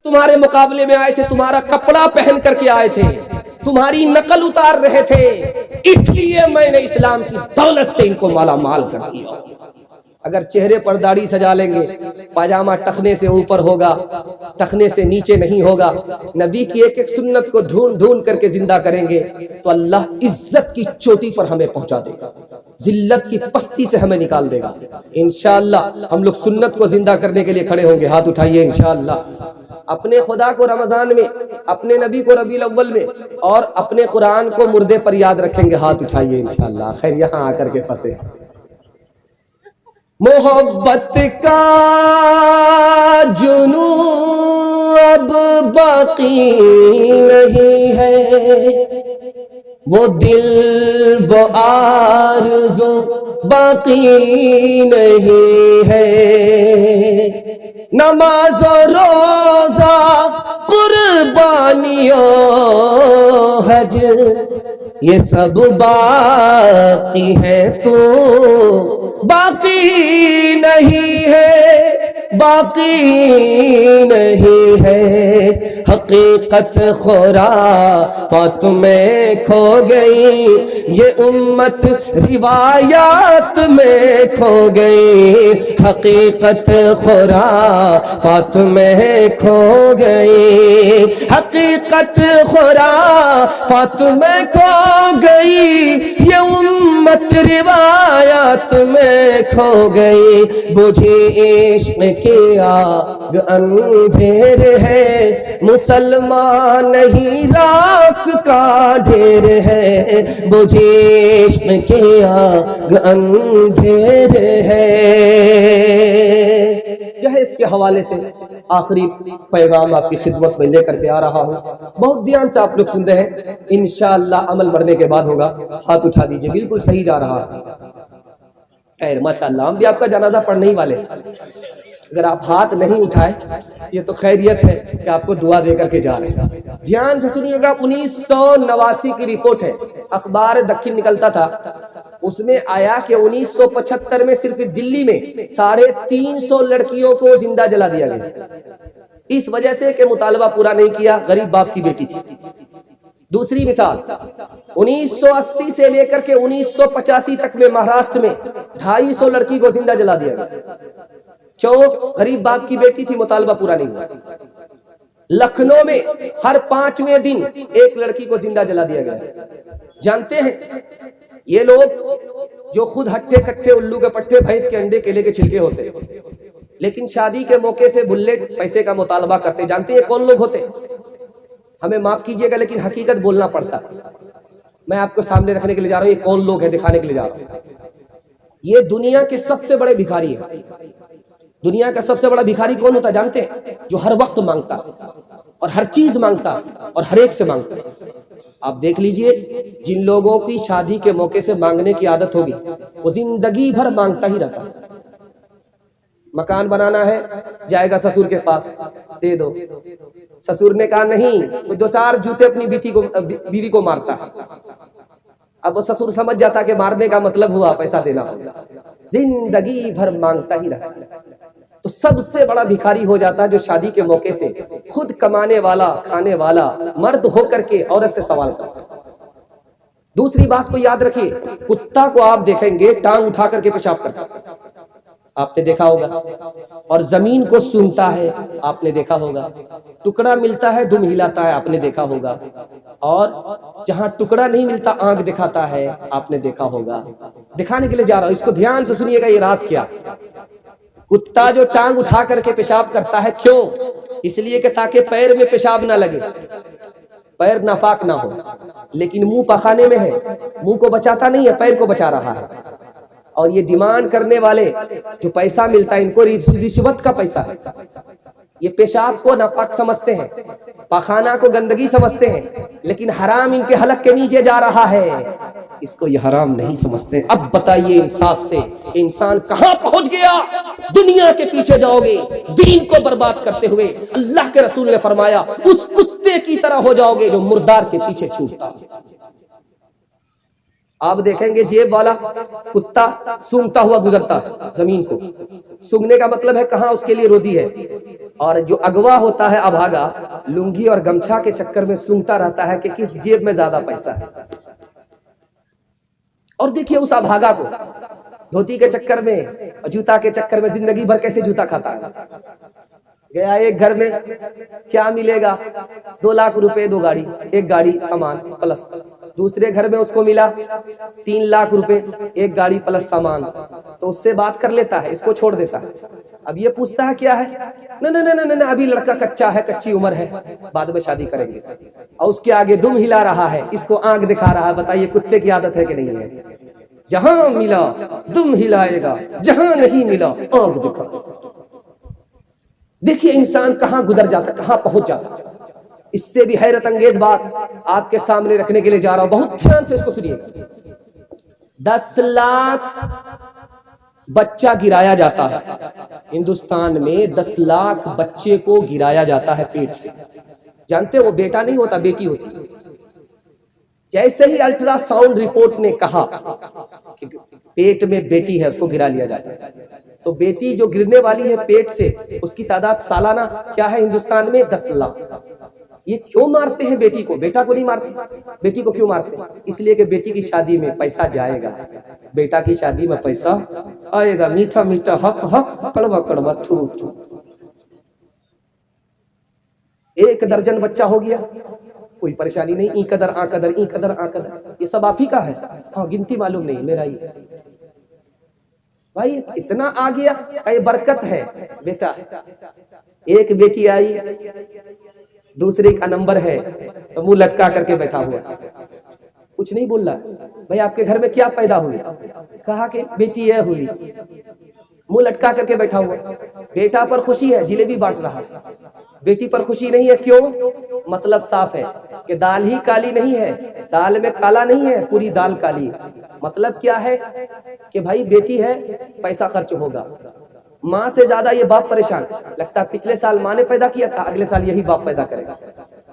تمہارے مقابلے میں آئے تھے، تمہارا کپڑا پہن کر کے آئے تھے، تمہاری نقل اتار رہے تھے، اس لیے میں نے اسلام کی دولت سے ان کو مالا مال کر دیا۔ اگر چہرے پر داڑھی سجا لیں گے، پاجامہ ٹخنے سے اوپر ہوگا، ٹخنے سے نیچے نہیں ہوگا، نبی کی ایک ایک سنت کو ڈھونڈ ڈھونڈ کر کے زندہ کریں گے تو اللہ عزت کی چوٹی پر ہمیں پہنچا دے گا، ذلت کی پستی سے ہمیں نکال دے گا۔ انشاءاللہ ہم لوگ سنت کو زندہ کرنے کے لیے کھڑے ہوں گے، ہاتھ اٹھائیے انشاءاللہ۔ اپنے خدا کو رمضان میں، اپنے نبی کو ربیع الاول میں، اور اپنے قرآن کو مردے پر یاد رکھیں گے، ہاتھ اٹھائیے انشاءاللہ۔ خیر یہاں آ کر کے پھنسے۔ محبت کا جنون اب باقی نہیں ہے، وہ دل وہ آرزو باقی نہیں ہے، نماز و روزہ قربانیوں حج یہ سب باقی ہے، تو باقی نہیں ہے، باقی نہیں ہے۔ حقیقت خرافات میں کھو گئی، یہ امت روایات میں کھو گئی، حقیقت خرافات میں کھو گئی، حقیقت خرافات میں کھو گئی، یہ امت روایات میں کھو گئی۔ مجھے عشق کی آگ اندھیر ہے، مسلمان نہیں راکھ کا ڈھیر ہے، مجھے عشق کی آگ اندھیر ہے۔ جہیز کے حوالے سے آخری پیغام آپ کی خدمت میں لے کر کے آ رہا ہوں، بہت دھیان سے آپ لوگ سن رہے ہیں، انشاءاللہ عمل مرنے کے بعد ہوگا، ہاتھ اٹھا دیجئے، بالکل صحیح جا رہا ہے۔ خیر ماشاءاللہ، ہم بھی آپ کا جنازہ پڑھنے ہی والے ہیں، اگر آپ ہاتھ نہیں اٹھائے یہ تو خیریت ہے کہ آپ کو دعا دے کر کے جا رہے ہیں۔ دھیان سے سنیے گا، 1989 کی رپورٹ ہے، اخبار دکن نکلتا تھا، اس میں آیا کہ 1975 میں صرف دلی میں 350 لڑکیوں کو زندہ جلا دیا گیا، اس وجہ سے کہ مطالبہ پورا نہیں کیا، غریب باپ کی بیٹی تھی۔ دوسری مثال، 1980 سے لے کر کے 1985 تک میں مہاراشٹر میں 250 لڑکی کو زندہ جلا دیا گیا، کیوں؟ غریب باپ کی بیٹی تھی، مطالبہ پورا نہیں ہوا۔ لکھنؤ میں ہر 5ویں دن ایک لڑکی کو زندہ جلا دیا گیا۔ جانتے ہیں یہ لوگ جو خود ہٹھے کٹھے الو کے پٹھے بھینس کے انڈے کیلے کے چھلکے ہوتے، لیکن شادی کے موقع سے بلیٹ پیسے کا مطالبہ کرتے، جانتے ہیں کون لوگ ہوتے؟ ہمیں معاف کیجئے گا لیکن حقیقت بولنا پڑتا، میں آپ کو سامنے رکھنے کے لیے جا رہا ہوں، یہ کون لوگ ہیں دکھانے کے لیے جا رہا ہوں۔ یہ دنیا کے سب سے بڑے بھکاری ہیں۔ دنیا کا سب سے بڑا بھکاری کون ہوتا جانتے ہیں؟ جو ہر وقت مانگتا اور ہر چیز مانگتا اور ہر ایک سے مانگتا۔ آپ دیکھ لیجئے، جن لوگوں کی شادی کے موقع سے مانگنے کی عادت ہوگی وہ زندگی بھر مانگتا ہی رہتا۔ مکان بنانا ہے، جائے گا سسر کے پاس، دے دو، سسر نے کہا نہیں، تو 2-4 جوتے اپنی بیوی کو مارتا ہے، اب وہ سسر سمجھ جاتا کہ مارنے کا مطلب ہوا پیسہ دینا ہوگا، زندگی بھر مانگتا ہی رہتا۔ تو سب سے بڑا بھکاری ہو جاتا ہے جو شادی کے موقع سے خود کمانے والا، کھانے والا مرد ہو کر کے عورت سے سوال کرتا۔ دوسری بات کو یاد رکھیے، کتا کو آپ دیکھیں گے ٹانگ اٹھا کر کے پیشاب کرتا، آپ نے دیکھا ہوگا، اور زمین کو سونگتا ہے، آپ نے دیکھا ہوگا، ٹکڑا ملتا ہے دم ہلاتا ہے، آپ نے دیکھا ہوگا، اور جہاں ٹکڑا نہیں ملتا آنکھ دکھاتا ہے، آپ نے دیکھا ہوگا۔ دکھانے کے لیے جا رہا ہوں، اس کو دھیان سے سنیے گا، یہ راز کیا؟ کتا جو ٹانگ اٹھا کر کے پیشاب کرتا ہے، کیوں؟ اس لیے کہ تاکہ پیر میں پیشاب نہ لگے، پیر ناپاک نہ ہو، لیکن منہ پخانے میں ہے، منہ کو بچاتا نہیں ہے، پیر کو بچا رہا ہے۔ اور یہ ڈیمانڈ کرنے والے جو پیسہ ملتا ہے، ان کو رشوت کا پیسہ ہے، یہ پیشاب کو ناپاک سمجھتے ہیں، پخانہ کو گندگی سمجھتے ہیں، لیکن حرام ان کے حلق کے نیچے جا رہا ہے، اس کو یہ حرام نہیں سمجھتے۔ اب بتائیے انصاف سے، انسان کہاں پہنچ گیا؟ دنیا کے پیچھے جاؤ گے، دین کو برباد کرتے ہوئے، اللہ کے رسول نے فرمایا اس کتے کی طرح ہو جاؤ گے جو مردار کے پیچھے چھوٹتا۔ آپ دیکھیں گے جیب والا کتا سونگتا ہوا گزرتا ہے زمین کو، سونگنے کا مطلب ہے کہاں اس کے لیے روزی ہے، اور جو اغوا ہوتا ہے ابھاگا لنگی اور گمچھا کے چکر میں سونگتا رہتا ہے کہ کس جیب میں زیادہ پیسہ ہے. اور دیکھیے اس ابھاگا کو دھوتی کے چکر میں جوتا کے چکر میں زندگی بھر کیسے جوتا کھاتا ہے. گیا ایک گھر میں کیا ملے گا 2 لاکھ روپے 2 گاڑی, ایک گاڑی سامان پلس. دوسرے گھر میں اس کو ملا 3 لاکھ روپے, ایک گاڑی پلس سامان. تو اس سے بات کر لیتا ہے, اس کو چھوڑ دیتا ہے. اب یہ پوچھتا ہے کیا ہے, نہ ابھی لڑکا کچا ہے, کچی عمر ہے, بعد میں شادی کریں گے. اور اس کے آگے دم ہلا رہا ہے, اس کو آنکھ دکھا رہا ہے. بتائیے کتے کی عادت ہے کہ نہیں ہے؟ جہاں ملا دم ہلائے گا, جہاں نہیں ملا آنکھ دکھائے گا. دیکھیے انسان کہاں گزر جاتا, کہاں پہنچ جاتا. اس سے بھی حیرت انگیز بات آپ کے سامنے رکھنے کے لیے جا رہا ہوں, بہت دھیان سے اس کو سنیے. 10 لاکھ بچہ گرایا جاتا ہے ہندوستان میں. 10 لاکھ بچے کو گرایا جاتا ہے پیٹ سے. جانتے وہ بیٹا نہیں ہوتا, بیٹی ہوتی. جیسے ہی الٹرا ساؤنڈ رپورٹ نے کہا کہ پیٹ میں بیٹی ہے, اس کو گرا لیا جاتا ہے. تو بیٹی جو گرنے والی ہے پیٹ سے, اس کی تعداد سالانہ کیا ہے ہندوستان میں 10 لاکھ. یہ کیوں مارتے ہیں بیٹی کو, بیٹا کو نہیں مارتے. بیٹی کو کیوں مارتے ہیں؟ اس لیے کہ بیٹی کی شادی میں پیسہ جائے گا, بیٹا کی شادی میں پیسہ آئے گا. میٹھا میٹھا حق حق, کڑوا کڑوا تھو تھو. 1 درجن بچہ ہو گیا, کوئی پریشانی نہیں. ای قدر آ قدر, ای قدر آ قدر, یہ سب آپ ہی کا ہے. ہاں گنتی معلوم نہیں, میرا ہی ہے بھائی. اتنا آ گیا, یہ برکت ہے بیٹا. ایک بیٹی آئی, دوسرے کا نمبر ہے, تو منہ لٹکا کر کے بیٹھا ہوا, کچھ نہیں بول رہا. بھائی آپ کے گھر میں کیا پیدا ہوئی؟ کہا کہ بیٹی ہے ہوئی. منہ لٹکا کر کے بیٹھا ہوا. بیٹا پر خوشی ہے, جلیبی بانٹ رہا. بیٹی پر خوشی نہیں ہے. کیوں؟ مطلب صاف ہے کہ دال ہی کالی نہیں ہے, دال میں کالا نہیں ہے, پوری دال کالی ہے. مطلب کیا ہے کہ بھائی بیٹی ہے, پیسہ خرچ ہوگا. ماں سے زیادہ یہ باپ پریشان. لگتا ہے پچھلے سال ماں نے پیدا کیا تھا, اگلے سال یہی باپ پیدا کرے گا.